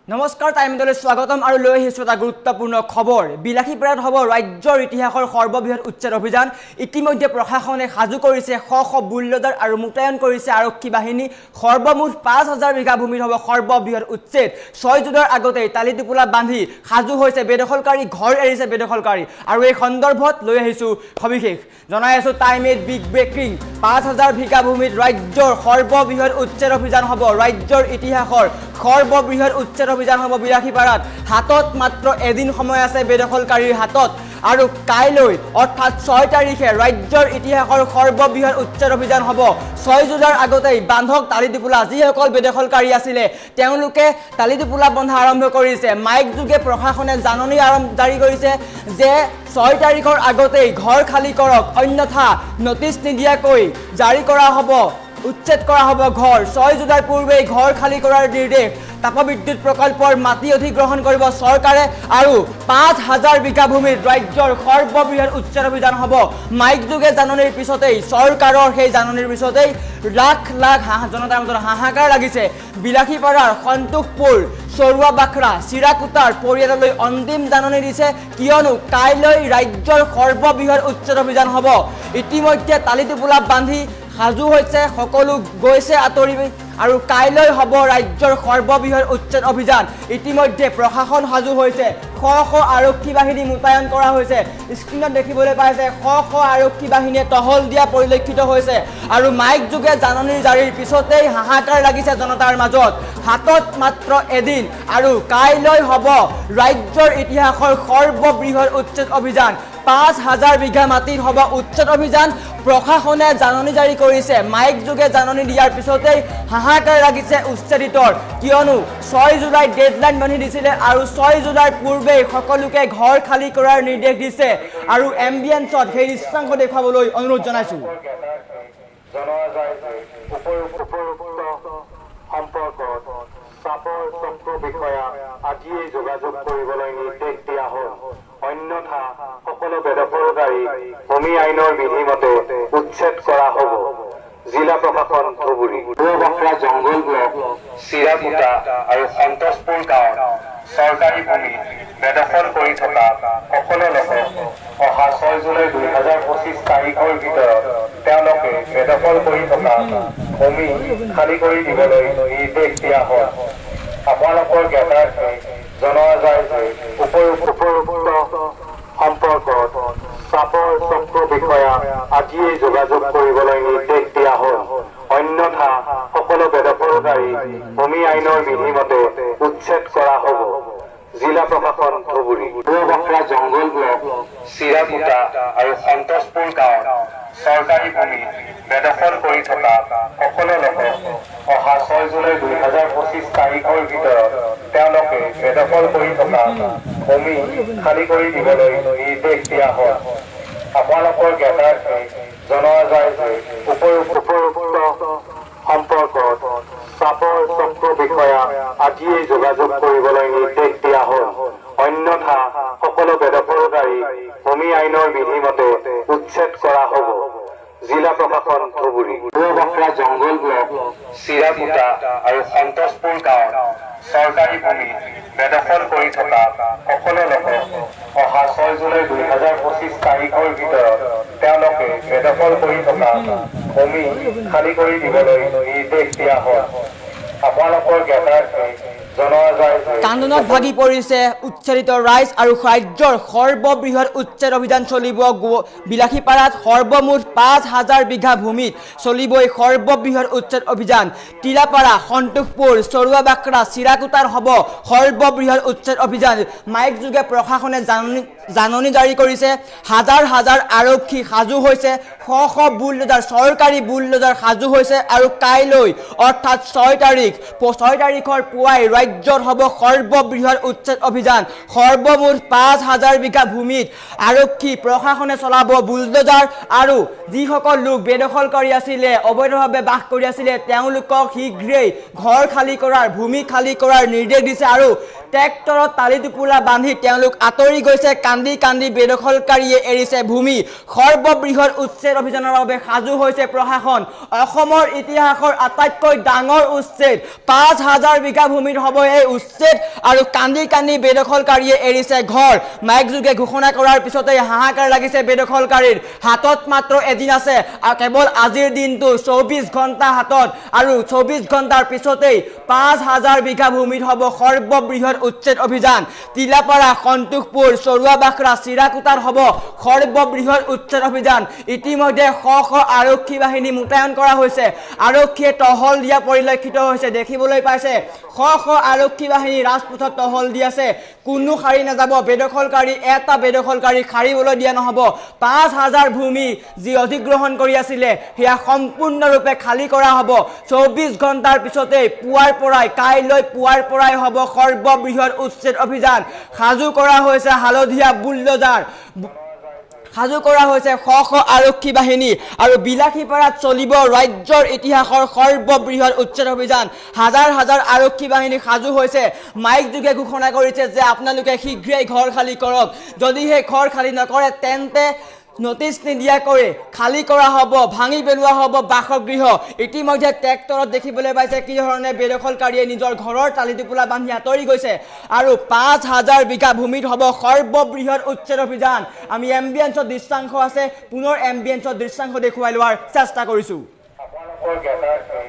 নমস্কাৰ টাইমলৈ স্বাগতম আৰু লৈ আহিছোঁ এটা গুৰুত্বপূৰ্ণ খবৰ বিলাসীপাৰাত হ'ব ৰাজ্যৰ ইতিহাসৰ সৰ্ববৃহৎ উচ্ছেদ অভিযান ইতিমধ্যে প্ৰশাসনে সাজু কৰিছে শ বুলডোজাৰ আৰু মোতায়েন কৰিছে আৰক্ষী বাহিনী সৰ্বমুঠ 5000 বিঘা ভূমিৰ হ'ব সৰ্ববৃহৎ উচ্ছেদ 6 জুনৰ আগতে তালিটোপোলা বান্ধি সাজু হৈছে বেদখলকাৰী ঘৰ এৰিছে বেদখলকাৰী আৰু এই সন্দৰ্ভত লৈ আহিছোঁ সবিশেষ জনাই আছোঁ টাইম এট বিগ ব্ৰেকিং 5000 বিঘা ভূমিত ৰাজ্যৰ সৰ্ববৃহৎ উচ্ছেদ অভিযান হ'ব ৰাজ্যৰ ইতিহাসৰ সৰ্ববৃহৎ উচ্ছেদ অভিযান হ'ব বিলাসীপাৰাত হাতত মাত্ৰ এদিন সময় আছে বেদখলকাৰীৰ হাতত আৰু কাইলৈ অৰ্থাৎ 6 তাৰিখে ৰাজ্যৰ ইতিহাসৰ সৰ্ববৃহৎ উচ্ছেদ অভিযান হ'ব 6 জুনৰ আগতেই বান্ধক তালিটোপোলা যিসকল বেদখলকাৰী আছিলে তেওঁলোকে তালিটোপোলা বন্ধা আৰম্ভ কৰিছে মাইক যোগে প্ৰশাসনে জাননী জাৰি কৰিছে যে 6 তাৰিখৰ আগতেই ঘৰ খালি কৰক অন্যথা নটিচ নিদিয়াকৈ জাৰি কৰা হ'ব উচ্ছেদ কৰা হ'ব ঘৰ 6 জুনৰ পূৰ্বে ঘৰ খালি কৰাৰ নিৰ্দেশ তাপবিদ্যুৎ প্ৰকল্পৰ মাটি অধিগ্ৰহণ কৰিব চৰকাৰে আৰু 5000 বিঘা ভূমিত ৰাজ্যৰ সৰ্ববৃহৎ উচ্ছেদ অভিযান হ'ব মাইক যোগে জাননীৰ পিছতেই চৰকাৰৰ সেই জাননীৰ পিছতেই লাখ লাখ জনতাৰ মাজত হাহাকাৰ লাগিছে বিলাসীপাৰাৰ সন্তোষপুৰ চৰুৱা বাখৰা চিৰাকুটাৰ পৰিয়াললৈ অন্তিম জাননী দিছে কিয়নো কাইলৈ ৰাজ্যৰ সৰ্ববৃহৎ উচ্ছেদ অভিযান হ'ব ইতিমধ্যে তালিটোপোলা বান্ধি সাজু হৈছে সকলো গৈছে আঁতৰি আৰু কাইলৈ হ'ব ৰাজ্যৰ সৰ্ববৃহৎ উচ্ছেদ অভিযান ইতিমধ্যে প্ৰশাসন সাজু হৈছে শ আৰক্ষী বাহিনী মোতায়েন কৰা হৈছে স্ক্ৰীনত দেখিবলৈ পাইছে শ আৰক্ষী বাহিনীয়ে টহল দিয়া পৰিলক্ষিত হৈছে আৰু মাইক যোগে জাননীৰ জাৰিৰ পিছতেই হাহাকাৰ লাগিছে জনতাৰ মাজত হাতত মাত্ৰ এদিন আৰু কাইলৈ হ'ব ৰাজ্যৰ ইতিহাসৰ সৰ্ববৃহৎ উচ্ছেদ অভিযান 5000 বিঘা মাটিৰ হ'ব উচ্ছেদ অভিযান প্ৰশাসনে জাননী জাৰি কৰিছে মাইক যোগে জাননী দিয়াৰ পিছতেই হাহাকাৰ লাগিছে উচ্ছেদিতৰ কিয়নো 6 জুলাই ডেডলাইন বান্ধি দিছিলে আৰু 6 জুলাইৰ পূৰ্বে সকলোকে ঘৰ খালি কৰাৰ নিৰ্দেশ দিছে আৰু এম্বিয়েন্সত সেই দৃশ্যাংশ দেখুৱাবলৈ অনুৰোধ জনাইছোঁ আজিয়েই যোগাযোগ কৰিবলৈ নিৰ্দেশ দিয়া হ'ল অন্যথা সকলো বেদখলকাৰী ভূমি আইনৰ বিধিমতে উচ্ছেদ কৰা হ'ব জিলা প্ৰশাসন ধুবুৰী বাখৰা জংগল ব্লক চিৰাকুটা আৰু সন্তোষপুৰ গাঁৱত চৰকাৰী ভূমি বেদখল কৰি থকা সকলো লোকক অহা 6 জুলাই 2025 তাৰিখৰ ভিতৰত তেওঁলোকে বেদখল কৰি থকা ভূমি খালী কৰি দিবলৈ নিৰ্দেশ দিয়া হ'ল আপোনালোকৰ জ্ঞাতাৰ্থে জনোৱা যায় যে উপৰোক্ত সম্পৰ্কত চাপৰ চক্ৰ বিষয়া আজিয়েই যোগাযোগ কৰিবলৈ নিৰ্দেশ দিয়া হ'ল অন্যথা সকলো বেদখলকাৰী ভূমি আইনৰ বিধিমতে উচ্ছেদ কৰা হ'ব জিলা প্ৰশাসন ধুবুৰী বাখৰা জংগল ব্লক চিৰাকুটা আৰু সন্তোষপুৰ গাঁৱত চৰকাৰী ভূমি বেদখল কৰি থকা সকলো লোকক অহা 6 জুলাই 2025 তাৰিখৰ ভিতৰত তেওঁলোকে বেদখল কৰি থকা ভূমি খালী কৰি দিবলৈ নিৰ্দেশ দিয়া হ'ল আপোনালোকৰ জ্ঞাতাৰ্থে জনোৱা যায় যে উপৰোক্ত সম্পৰ্কত চাপৰ চক্ৰ বিষয়া আজিয়েই যোগাযোগ কৰিবলৈ নিৰ্দেশ দিয়া হ'ল অন্যথা সকলো বেদখলকাৰী ভূমি আইনৰ বিধিমতে উচ্ছেদ কৰা হ'ব জিলা প্ৰশাসন ধুবুৰী বাখৰা জংগল ব্লক চিৰাকুটা আৰু সন্তোষপুৰ গাঁৱত চৰকাৰী ভূমি বেদখল কৰি থকা সকলো লোকক অহা 6 জুলাই 2025 তাৰিখৰ ভিতৰত তেওঁলোকে বেদখল কৰি থকা ভূমি খালী কৰি দিবলৈ নিৰ্দেশ দিয়া হ'ল আপোনালোকৰ জ্ঞাতাৰ্থে জনোৱা যায় যে কান্দোনত ভাগি পৰিছে উচ্ছেদিত ৰাইজ আৰু ৰাজ্যৰ সৰ্ববৃহৎ উচ্ছেদ অভিযান চলিব বিলাসীপাৰাত সৰ্বমুঠ 5000 বিঘা ভূমিত চলিব এই সৰ্ববৃহৎ উচ্ছেদ অভিযান টিলাপাৰা সন্তোষপুৰ চৰুৱা বাখৰা চিৰাকুটাৰ হ'ব সৰ্ববৃহৎ উচ্ছেদ অভিযান মাইক যোগে প্ৰশাসনে জাননী জাৰি কৰিছে হাজাৰ হাজাৰ আৰক্ষী সাজু হৈছে শ বুলডোজাৰ চৰকাৰী বুলডোজাৰ সাজু হৈছে আৰু কাইলৈ অৰ্থাৎ 6 তাৰিখৰ পুৱাই ৰাজ্যৰ হ'ব সৰ্ববৃহৎ উচ্ছেদ অভিযান সৰ্বমুঠ 5000 বিঘা ভূমিত আৰক্ষী প্ৰশাসনে চলাব বুলডোজাৰ আৰু যিসকল লোক বেদখলকাৰী আছিলে অবৈধভাৱে বাস কৰি আছিলে তেওঁলোকক শীঘ্ৰেই ঘৰ খালী কৰাৰ ভূমি খালী কৰাৰ নিৰ্দেশ দিছে আৰু ট্ৰেক্টৰত তালিটোপোলা বান্ধি তেওঁলোক আঁতৰি গৈছে কান্দি কান্দি বেদখলকাৰীয়ে এৰিছে ভূমি সৰ্ববৃহৎ উচ্ছেদ উচ্ছেদ অভিযানৰ বাবে সাজু হৈছে প্ৰশাসন অসমৰ ইতিহাসৰ আটাইতকৈ ডাঙৰ উচ্ছেদ 5000 বিঘা ভূমিত হ'ব এই উচ্ছেদ আৰু কান্দি কান্দি বেদখলকাৰীয়ে এৰিছে ঘৰ মাইক যোগে ঘোষণা কৰাৰ পিছতে হাহাকাৰ লাগিছে বেদখলকাৰীৰ হাতত মাত্ৰ এদিন আছে কেৱল আজিৰ দিনটো 24 ঘণ্টা হাতত আৰু 24 ঘণ্টাৰ পিছতেই 5000 বিঘা ভূমিত হ'ব সৰ্ববৃহৎ উচ্ছেদ অভিযান তিলাপাৰা সন্তোষপুৰ চৰুৱাবাখৰা চিৰাকুটাত হ'ব সৰ্ববৃহৎ উচ্ছেদ অভিযান ইতিমধ্যে শ শ আৰক্ষী বাহিনী মোতায়েন কৰা হৈছে আৰক্ষীয়ে টহল দিয়া পৰিলক্ষিত হৈছে দেখিবলৈ পাইছে শ শ আৰক্ষী বাহিনী ৰাজপথত টহল দি আছে কোনো খাৰি নাযাব বেদখলকাৰী এটা বেদখলকাৰী খাৰিবলৈ দিয়া নহ'ব 5000 ভূমি যি অধিগ্ৰহণ কৰি আছিলে সেয়া সম্পূৰ্ণৰূপে খালী কৰা হ'ব 24 ঘণ্টাৰ পিছতেই পুৱাৰ পৰাই কাইলৈ পুৱাৰ পৰাই হ'ব সৰ্ববৃহৎ উচ্ছেদ অভিযান সাজু কৰা হৈছে হালধীয়া বুলডোজাৰ সাজু কৰা হৈছে শ শ আৰক্ষী বাহিনী আৰু বিলাসীপাৰাত চলিব ৰাজ্যৰ ইতিহাসৰ সৰ্ববৃহৎ উচ্ছেদ অভিযান হাজাৰ হাজাৰ আৰক্ষী বাহিনী সাজু হৈছে মাইক যোগে ঘোষণা কৰিছে যে আপোনালোকে শীঘ্ৰেই ঘৰ খালী কৰক যদিহে ঘৰ খালী নকৰে তেন্তে নোটিছ নিদিয়াকৈ খালী কৰা হ'ব ভাঙি পেলোৱা হ'ব বাসগৃহ ইতিমধ্যে ট্ৰেক্টৰত দেখিবলৈ পাইছে কি ধৰণে বেদখলকাৰীয়ে নিজৰ ঘৰৰ টালিটোপোলা বান্ধি আঁতৰি গৈছে আৰু 5000 বিঘা ভূমিত হ'ব সৰ্ববৃহৎ উচ্ছেদ অভিযান আমি এম্বিয়েন্সৰ দৃশ্যাংশ আছে পুনৰ এম্বিয়েন্সৰ দৃশ্যাংশ দেখুৱাই লোৱাৰ চেষ্টা কৰিছোঁ আপোনালোকৰ জ্ঞাতাৰ্থে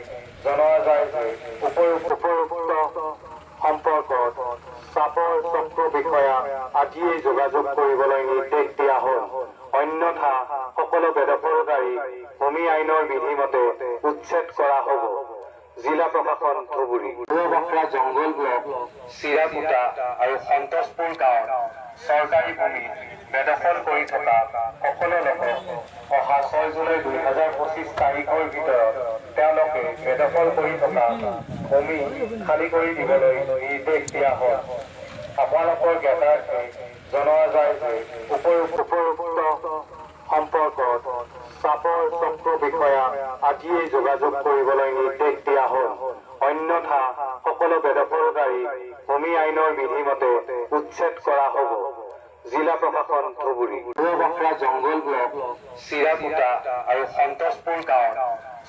জনোৱা যায় যে উপৰোক্ত সম্পৰ্কত চাপৰ চক্ৰ বিষয়া আজিয়েই যোগাযোগ কৰিবলৈ নিৰ্দেশ দিয়া হ'ল অন্যথা সকলো বেদখলকাৰী ভূমি আইনৰ বিধিমতে উচ্ছেদ কৰা হ'ব জিলা প্ৰশাসন ধুবুৰী চৰুৱাবাখৰা জংগল ব্লক চিৰাকুটা আৰু সন্তোষপুৰ গাঁৱত চৰকাৰী ভূমি বেদখল কৰি থকা সকলো লোকক অহা 6 জুলাই 2025 তাৰিখৰ ভিতৰত তেওঁলোকে বেদখল কৰি থকা ভূমি খালী কৰি দিবলৈ নিৰ্দেশ দিয়া হ'ল আপোনালোকৰ জ্ঞাতাৰ্থে জনোৱা যায় যে উপৰোক্ত সম্পৰ্কত চাপৰ চক্ৰ বিষয়া আজিয়েই যোগাযোগ কৰিবলৈ নিৰ্দেশ দিয়া হ'ল অন্যথা সকলো বেদখলকাৰী ভূমি আইনৰ বিধিমতে উচ্ছেদ কৰা হ'ব জিলা প্ৰশাসন ধুবুৰী চৰুৱাবাখৰা জংগল ব্লক চিৰাকুটা আৰু সন্তোষপুৰ গাঁৱত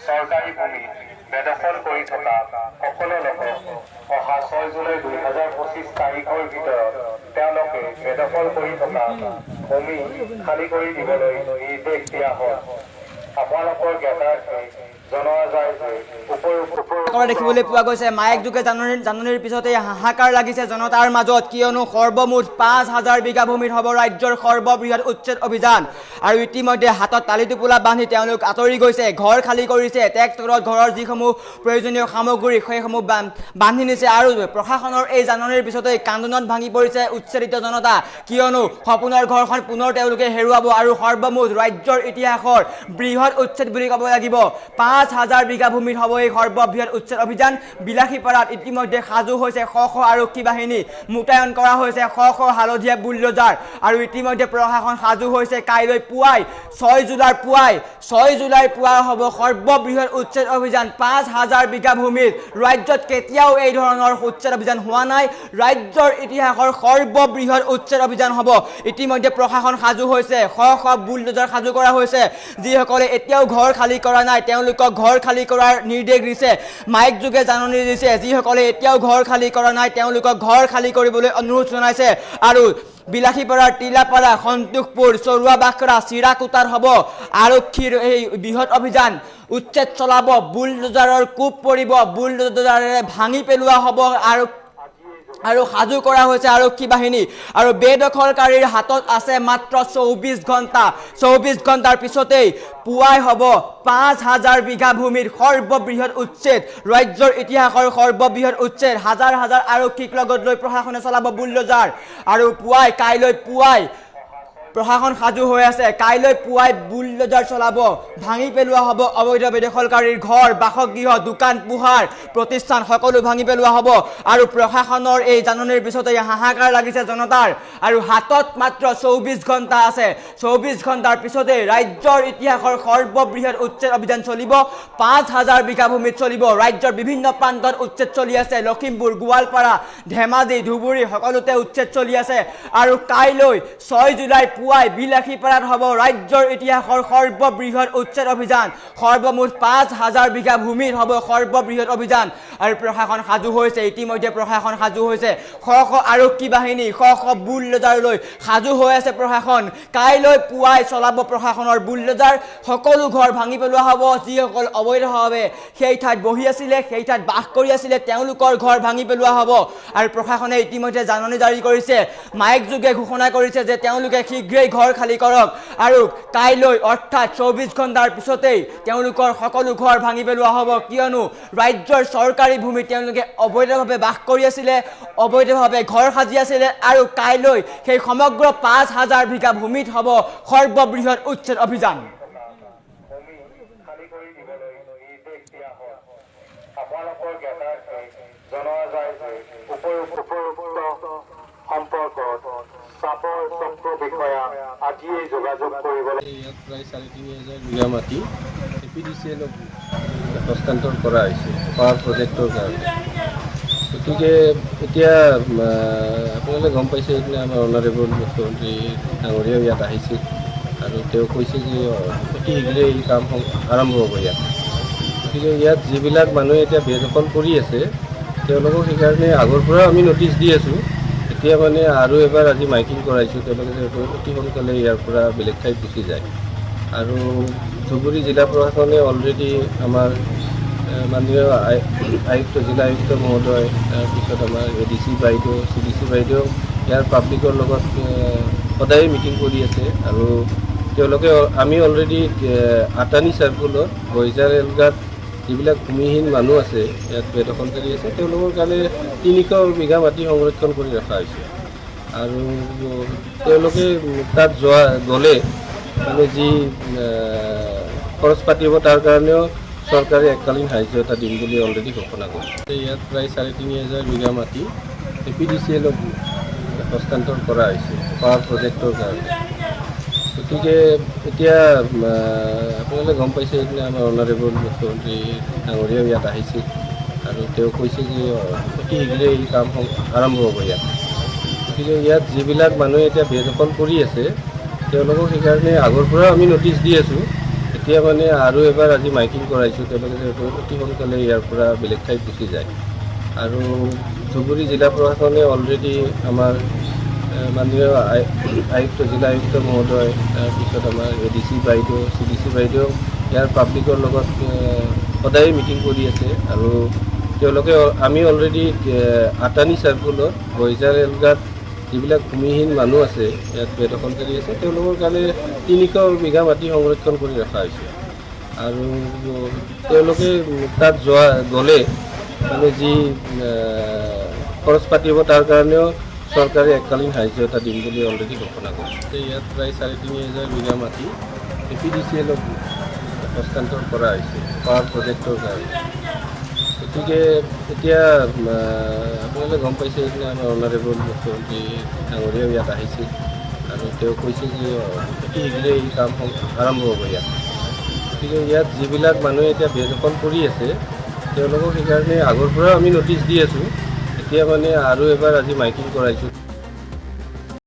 চৰকাৰী ভূমি বেদখল কৰি থকা সকলো লোকক অহা 6 জুলাই 2025 তাৰিখৰ ভিতৰত তেওঁলোকে বেদখল কৰি থকা ভূমি খালী কৰি দিবলৈ নিৰ্দেশ দিয়া হ'ল আপোনালোকৰ জ্ঞাতাৰ্থে জনোৱা যায় যে দেখিবলৈ পোৱা গৈছে মাইক যোগে জাননীৰ পিছতে হাহাকাৰ লাগিছে জনতাৰ মাজত কিয়নো সৰ্বমুঠ 5000 বিঘা ভূমিত হ'ব ৰাজ্যৰ সৰ্ববৃহৎ উচ্ছেদ অভিযান আৰু ইতিমধ্যে হাতত টালিটোপোলা বান্ধি তেওঁলোক আঁতৰি গৈছে ঘৰ খালী কৰিছে ট্ৰেক্টৰত ঘৰৰ যিসমূহ প্ৰয়োজনীয় সামগ্ৰী সেইসমূহ বান্ধি নিছে আৰু প্ৰশাসনৰ এই জাননীৰ পিছতে কান্দোনত ভাঙি পৰিছে উচ্ছেদিত জনতা কিয়নো সপোনৰ ঘৰখন পুনৰ তেওঁলোকে হেৰুৱাব আৰু সৰ্বমুঠ ৰাজ্যৰ ইতিহাসৰ বৃহৎ উচ্ছেদ বুলি ক'ব লাগিব 5000 বিঘা ভূমিত হ'ব এই সৰ্ববৃহৎ উচ্ছেদ অভিযান বিলাসীপাৰাত ইতিমধ্যে সাজু হৈছে শ শ আৰক্ষী বাহিনী মোতায়েন কৰা হৈছে শ শ হালধীয়া বুলডোজাৰ আৰু ইতিমধ্যে প্ৰশাসন সাজু হৈছে কাইলৈ পুৱাই 6 জুলাই পুৱাই হ'ব সৰ্ববৃহৎ উচ্ছেদ অভিযান 5000 বিঘা ভূমিত ৰাজ্যত কেতিয়াও এই ধৰণৰ উচ্ছেদ অভিযান হোৱা নাই ৰাজ্যৰ ইতিহাসৰ সৰ্ববৃহৎ উচ্ছেদ অভিযান হ'ব ইতিমধ্যে প্ৰশাসন সাজু হৈছে শ শ বুলডোজাৰ সাজু কৰা হৈছে যিসকলে এতিয়াও ঘৰ খালী কৰা নাই তেওঁলোকক ঘৰ খালী কৰাৰ নিৰ্দেশ দিছে মাইক যোগে জাননী দিছে যিসকলে এতিয়াও ঘৰ খালী কৰা নাই তেওঁলোকক ঘৰ খালী কৰিবলৈ অনুৰোধ জনাইছে আৰু বিলাসীপাৰাৰ তিলাপাৰা সন্তোষপুৰ চৰুৱাবাখৰা চিৰাকুটাত হ'ব আৰক্ষীৰ এই বৃহৎ অভিযান উচ্ছেদ চলাব বুলডোজাৰৰ কোব পৰিব বুলডোজাৰেৰে ভাঙি পেলোৱা হ'ব আৰু সাজু কৰা হৈছে আৰক্ষী বাহিনী আৰু বেদখলকাৰীৰ হাতত আছে মাত্ৰ 24 ঘণ্টাৰ পিছতেই পুৱাই হ'ব 5000 বিঘা ভূমিৰ সৰ্ববৃহৎ উচ্ছেদ ৰাজ্যৰ ইতিহাসৰ সৰ্ববৃহৎ উচ্ছেদ হাজাৰ হাজাৰ আৰক্ষীক লগত লৈ প্ৰশাসনে চলাব বুলডোজাৰ আৰু কাইলৈ পুৱাই প্ৰশাসন সাজু হৈ আছে কাইলৈ পুৱাই বুলডোজাৰ চলাব ভাঙি পেলোৱা হ'ব অবৈধ বেদখলকাৰীৰ ঘৰ বাসগৃহ দোকান পোহাৰ প্ৰতিষ্ঠান সকলো ভাঙি পেলোৱা হ'ব আৰু প্ৰশাসনৰ এই জাননীৰ পিছতে হাহাকাৰ লাগিছে জনতাৰ আৰু হাতত মাত্ৰ 24 ঘণ্টা আছে 24 ঘণ্টাৰ পিছতে ৰাজ্যৰ ইতিহাসৰ সৰ্ববৃহৎ উচ্ছেদ অভিযান চলিব 5000 বিঘা ভূমিত চলিব ৰাজ্যৰ বিভিন্ন প্ৰান্তত উচ্ছেদ চলি আছে লখিমপুৰ গোৱালপাৰা ধেমাজি ধুবুৰী সকলোতে উচ্ছেদ চলি আছে আৰু কাইলৈ 6 জুলাই পুৱাই বিলাসীপাৰাত হ'ব ৰাজ্যৰ ইতিহাসৰ সৰ্ববৃহৎ উচ্ছেদ অভিযান সৰ্বমুঠ 5,000 বিঘা ভূমিত হ'ব সৰ্ববৃহৎ অভিযান আৰু প্ৰশাসন সাজু হৈছে ইতিমধ্যে প্ৰশাসন সাজু হৈছে শ আৰক্ষী বাহিনী শ বুলডোজাৰ লৈ সাজু হৈ আছে প্ৰশাসন কাইলৈ পুৱাই চলাব প্ৰশাসনৰ বুলডোজাৰ সকলো ঘৰ ভাঙি পেলোৱা হ'ব যিসকল অবৈধভাৱে সেই ঠাইত বহি আছিলে সেই ঠাইত বাস কৰি আছিলে তেওঁলোকৰ ঘৰ ভাঙি পেলোৱা হ'ব আৰু প্ৰশাসনে ইতিমধ্যে জাননী জাৰি কৰিছে মাইক যোগে ঘোষণা কৰিছে যে তেওঁলোকে শীঘ্ৰেই ঘৰ খালী কৰক আৰু কাইলৈ অৰ্থাৎ 24 ঘণ্টাৰ পিছতেই তেওঁলোকৰ সকলো ঘৰ ভাঙি পেলোৱা হ'ব কিয়নো ৰাজ্যৰ চৰকাৰী ভূমি তেওঁলোকে অবৈধভাৱে বাস কৰি আছিলে অবৈধভাৱে ঘৰ সাজি আছিলে আৰু কাইলৈ সেই সমগ্ৰ 5,000 বিঘা ভূমিত হ'ব সৰ্ববৃহৎ উচ্ছেদ অভিযান আপোনালোকৰ জ্ঞাতাৰ্থে জনোৱা যায় যে উপৰোক্ত সম্পৰ্কত চাপৰ চক্ৰ বিষয়া আজিয়েই যোগাযোগ কৰিবলৈ ইয়াত প্ৰায় 3,500 বিঘা মাটি APDCL-ক হস্তান্তৰ কৰা হৈছে পাৱাৰ প্ৰজেক্টৰ কাৰণে গতিকে এতিয়া আপোনালোকে গম পাইছে সেইদিনা আমাৰ অনাৰেবল মুখ্যমন্ত্ৰী ডাঙৰীয়াও ইয়াত আহিছিল আৰু তেওঁ কৈছে যে অতি শীঘ্ৰে এই কাম আৰম্ভ হ'ব ইয়াত গতিকে ইয়াত যিবিলাক মানুহে এতিয়া বেদখল কৰি আছে তেওঁলোকক সেইকাৰণে আগৰ পৰা আমি নটিচ দি আছোঁ এতিয়া মানে আৰু এবাৰ আজি মাইকিং কৰাইছোঁ তেওঁলোকে অতি সোনকালে ইয়াৰ পৰা বেলেগ ঠাইত গুচি যায় আৰু ধুবুৰী জিলা প্ৰশাসনে অলৰেডি আমাৰ মাননীয় আয়ুক্ত জিলা আয়ুক্ত মহোদয় তাৰপিছত আমাৰ ADC বাইদেউ CDC বাইদেউ ইয়াৰ পাব্লিকৰ লগত সদায় মিটিং কৰি আছে আৰু তেওঁলোকে আমি অলৰেডি আটানী চাৰ্কুলত বইজাৰ এলগাত যিবিলাক ভূমিহীন মানুহ আছে ইয়াত বেদখলকাৰী আছে তেওঁলোকৰ কাৰণে 300 বিঘা মাটি সংৰক্ষণ কৰি ৰখা হৈছে আৰু তেওঁলোকে তাত গ'লে মানে যি খৰচ পাতিব তাৰ কাৰণেও চৰকাৰে এককালীন সাহায্য এটা দিম বুলি অলৰেডি ঘোষণা কৰিছে ইয়াত প্ৰায় 3,500 বিঘা মাটি APDCL-ক হস্তান্তৰ কৰা হৈছে পাৱাৰ প্ৰজেক্টৰ কাৰণে গতিকে এতিয়া আপোনালোকে গম পাইছে সেইদিনা আমাৰ অনাৰেবল মুখ্যমন্ত্ৰী ডাঙৰীয়াও ইয়াত আহিছিল আৰু তেওঁ কৈছে যে অতি শীঘ্ৰে এই কাম আৰম্ভ হ'ব ইয়াত গতিকে ইয়াত যিবিলাক মানুহে এতিয়া বেদখল কৰি আছে তেওঁলোকক সেইকাৰণে আগৰ পৰা আমি নটিচ দি আছোঁ এতিয়া মানে আৰু এবাৰ আজি মাইকিং কৰাইছোঁ তেওঁলোকে অতি সোনকালে ইয়াৰ পৰা বেলেগ ঠাইত গুচি যায় আৰু ধুবুৰী জিলা প্ৰশাসনে অলৰেডি আমাৰ মাননীয় আয়ুক্ত জিলা আয়ুক্ত মহোদয় তাৰপিছত আমাৰ ADC বাইদেউ CDC বাইদেউ ইয়াৰ পাব্লিকৰ লগত সদায় মিটিং কৰি আছে আৰু তেওঁলোকে আমি অলৰেডি আটানী চাৰ্কুলত বইজাৰ এলগাত যিবিলাক ভূমিহীন মানুহ আছে ইয়াত বেদখলকাৰী আছে তেওঁলোকৰ কাৰণে 300 বিঘা মাটি সংৰক্ষণ কৰি ৰখা হৈছে আৰু তেওঁলোকে তাত গ'লে মানে যি খৰচ পাতিব তাৰ কাৰণেও চৰকাৰে এককালীন সাহায্য এটা দিম বুলি অলৰেডি ঘোষণা কৰিছে ইয়াত প্ৰায় 3,500 বিঘা মাটি APDCL-ক হস্তান্তৰ কৰা হৈছে পাৱাৰ প্ৰজেক্টৰ কাৰণে গতিকে এতিয়া আপোনালোকে গম পাইছে সেইদিনা আমাৰ অনাৰেবল মুখ্যমন্ত্ৰী ডাঙৰীয়াও ইয়াত আহিছিল আৰু তেওঁ কৈছে যে অতি শীঘ্ৰে এই কাম আৰম্ভ হ'ব ইয়াত গতিকে ইয়াত যিবিলাক মানুহে এতিয়া বেদখল কৰি আছে তেওঁলোকক সেইকাৰণে আগৰ পৰা আমি নটিচ দি আছোঁ এতিয়া মানে আৰু এবাৰ আজি মাইকিং কৰাইছোঁ